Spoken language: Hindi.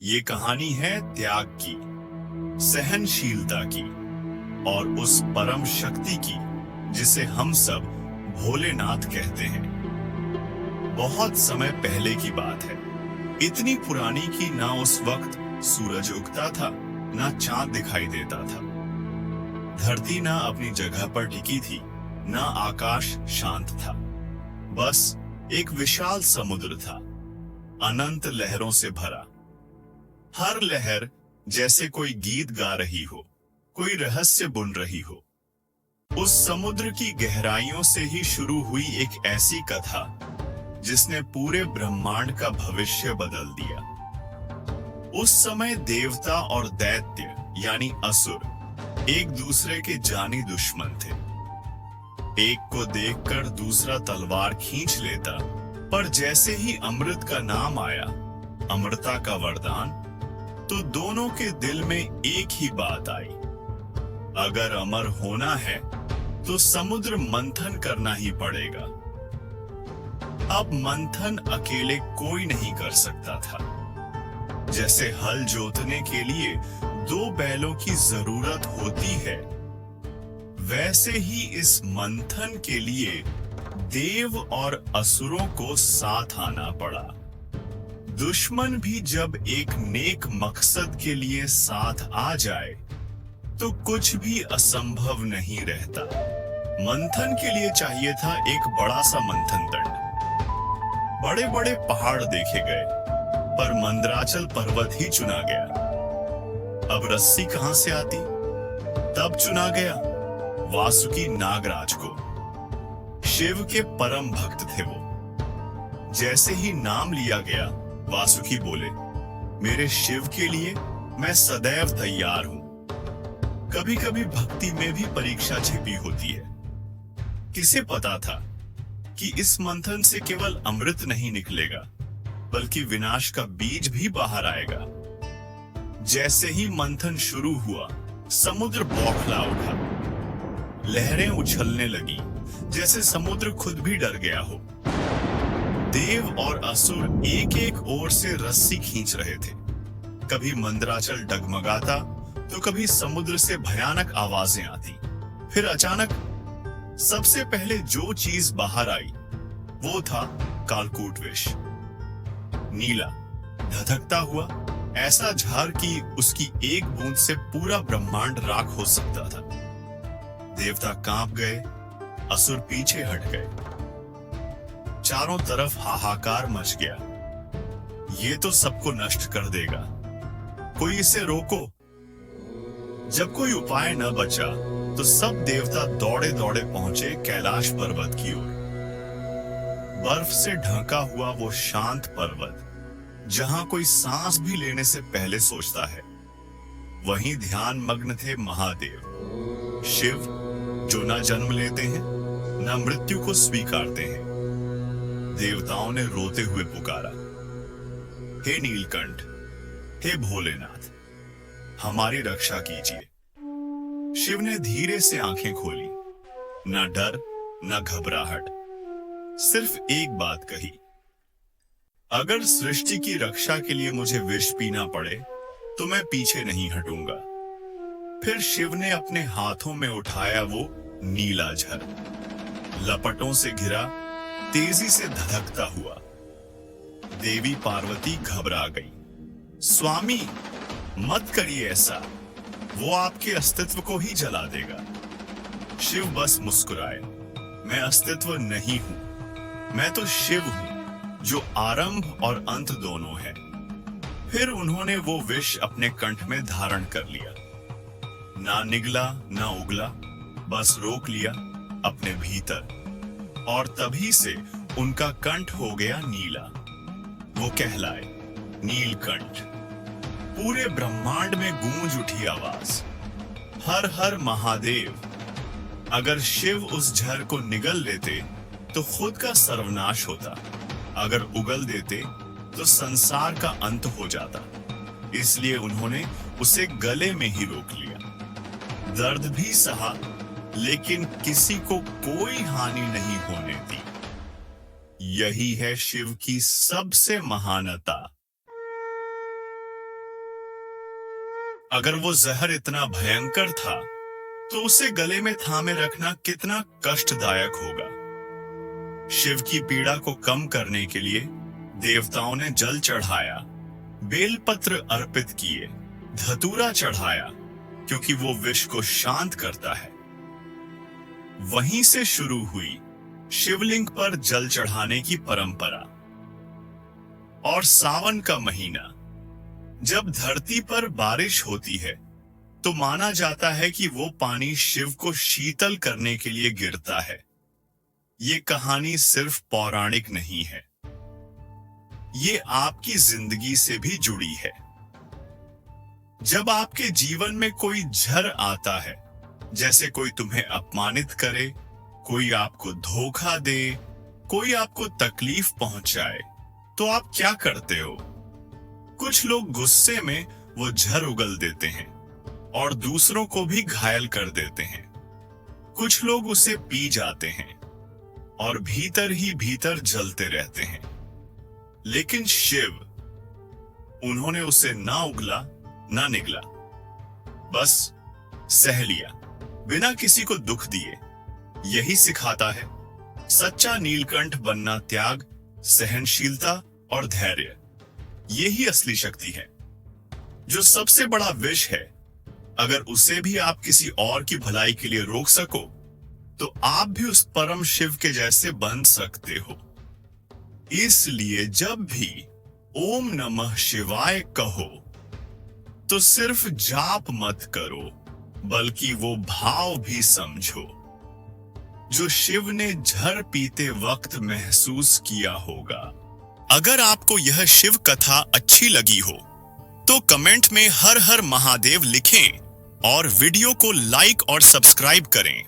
ये कहानी है त्याग की, सहनशीलता की और उस परम शक्ति की जिसे हम सब भोलेनाथ कहते हैं। बहुत समय पहले की बात है, इतनी पुरानी कि ना उस वक्त सूरज उगता था, ना चांद दिखाई देता था। धरती ना अपनी जगह पर टिकी थी, ना आकाश शांत था। बस एक विशाल समुद्र था, अनंत लहरों से भरा। हर लहर जैसे कोई गीत गा रही हो, कोई रहस्य बुन रही हो। उस समुद्र की गहराइयों से ही शुरू हुई एक ऐसी कथा जिसने पूरे ब्रह्मांड का भविष्य बदल दिया। उस समय देवता और दैत्य यानी असुर एक दूसरे के जानी दुश्मन थे। एक को देखकर दूसरा तलवार खींच लेता, पर जैसे ही अमृत का नाम आया, अमृता का वरदान, तो दोनों के दिल में एक ही बात आई, अगर अमर होना है तो समुद्र मंथन करना ही पड़ेगा। अब मंथन अकेले कोई नहीं कर सकता था। जैसे हल जोतने के लिए दो बैलों की जरूरत होती है, वैसे ही इस मंथन के लिए देव और असुरों को साथ आना पड़ा। दुश्मन भी जब एक नेक मकसद के लिए साथ आ जाए तो कुछ भी असंभव नहीं रहता। मंथन के लिए चाहिए था एक बड़ा सा मंथन दंड। बड़े बड़े पहाड़ देखे गए, पर मंदराचल पर्वत ही चुना गया। अब रस्सी कहां से आती? तब चुना गया वासुकी नागराज को। शिव के परम भक्त थे वो। जैसे ही नाम लिया गया, वासुकी बोले, मेरे शिव के लिए मैं सदैव तैयार हूं। कभी कभी भक्ति में भी परीक्षा छिपी होती है। किसे पता था कि इस मंथन से केवल अमृत नहीं निकलेगा, बल्कि विनाश का बीज भी बाहर आएगा। जैसे ही मंथन शुरू हुआ, समुद्र बौखला उठा। लहरें उछलने लगी, जैसे समुद्र खुद भी डर गया हो। देव और असुर एक एक ओर से रस्सी खींच रहे थे। कभी मंदराचल डगमगाता, तो कभी समुद्र से भयानक आवाजें आती। फिर अचानक सबसे पहले जो चीज बाहर आई, वो था कालकूट विष। नीला, धधकता हुआ, ऐसा झार कि उसकी एक बूंद से पूरा ब्रह्मांड राख हो सकता था। देवता कांप गए, असुर पीछे हट गए। चारों तरफ हाहाकार मच गया। ये तो सबको नष्ट कर देगा, कोई इसे रोको। जब कोई उपाय न बचा, तो सब देवता दौड़े दौड़े पहुंचे कैलाश पर्वत की ओर। बर्फ से ढका हुआ वो शांत पर्वत, जहां कोई सांस भी लेने से पहले सोचता है। वहीं ध्यान मग्न थे महादेव शिव, जो न जन्म लेते हैं, न मृत्यु को स्वीकारते हैं। देवताओं ने रोते हुए पुकारा, हे नीलकंठ, हे भोलेनाथ, हमारी रक्षा कीजिए। शिव ने धीरे से आंखें खोली, न डर न घबराहट, सिर्फ एक बात कही, अगर सृष्टि की रक्षा के लिए मुझे विष पीना पड़े तो मैं पीछे नहीं हटूंगा। फिर शिव ने अपने हाथों में उठाया वो नीला झर, लपटों से घिरा, तेजी से धधकता हुआ। देवी पार्वती घबरा गई। स्वामी, मत करिए ऐसा, वो आपके अस्तित्व को ही जला देगा। शिव बस मुस्कुराए, मैं अस्तित्व नहीं हूं, मैं तो शिव हूं, जो आरंभ और अंत दोनों है। फिर उन्होंने वो विष अपने कंठ में धारण कर लिया। ना निगला ना उगला, बस रोक लिया अपने भीतर, और तभी से उनका कंठ हो गया नीला। वो कहलाए नीलकंठ। पूरे ब्रह्मांड में गूंज उठी आवाज, हर हर महादेव। अगर शिव उस झर को निगल लेते तो खुद का सर्वनाश होता, अगर उगल देते तो संसार का अंत हो जाता। इसलिए उन्होंने उसे गले में ही रोक लिया। दर्द भी सहा, लेकिन किसी को कोई हानि नहीं होने दी। यही है शिव की सबसे महानता। अगर वो जहर इतना भयंकर था तो उसे गले में थामे रखना कितना कष्टदायक होगा। शिव की पीड़ा को कम करने के लिए देवताओं ने जल चढ़ाया, बेलपत्र अर्पित किए, धतूरा चढ़ाया, क्योंकि वो विष को शांत करता है। वहीं से शुरू हुई शिवलिंग पर जल चढ़ाने की परंपरा। और सावन का महीना, जब धरती पर बारिश होती है तो माना जाता है कि वो पानी शिव को शीतल करने के लिए गिरता है। ये कहानी सिर्फ पौराणिक नहीं है, ये आपकी जिंदगी से भी जुड़ी है। जब आपके जीवन में कोई झर आता है, जैसे कोई तुम्हें अपमानित करे, कोई आपको धोखा दे, कोई आपको तकलीफ पहुंचाए, तो आप क्या करते हो? कुछ लोग गुस्से में वो झर उगल देते हैं और दूसरों को भी घायल कर देते हैं। कुछ लोग उसे पी जाते हैं और भीतर ही भीतर जलते रहते हैं। लेकिन शिव, उन्होंने उसे ना उगला ना निगला, बस सह लिया बिना किसी को दुख दिए। यही सिखाता है सच्चा नीलकंठ बनना। त्याग, सहनशीलता और धैर्य, यही असली शक्ति है। जो सबसे बड़ा विष है, अगर उसे भी आप किसी और की भलाई के लिए रोक सको तो आप भी उस परम शिव के जैसे बन सकते हो। इसलिए जब भी ओम नमः शिवाय कहो तो सिर्फ जाप मत करो, बल्कि वो भाव भी समझो जो शिव ने झर पीते वक्त महसूस किया होगा। अगर आपको यह शिव कथा अच्छी लगी हो तो कमेंट में हर हर महादेव लिखें और वीडियो को लाइक और सब्सक्राइब करें।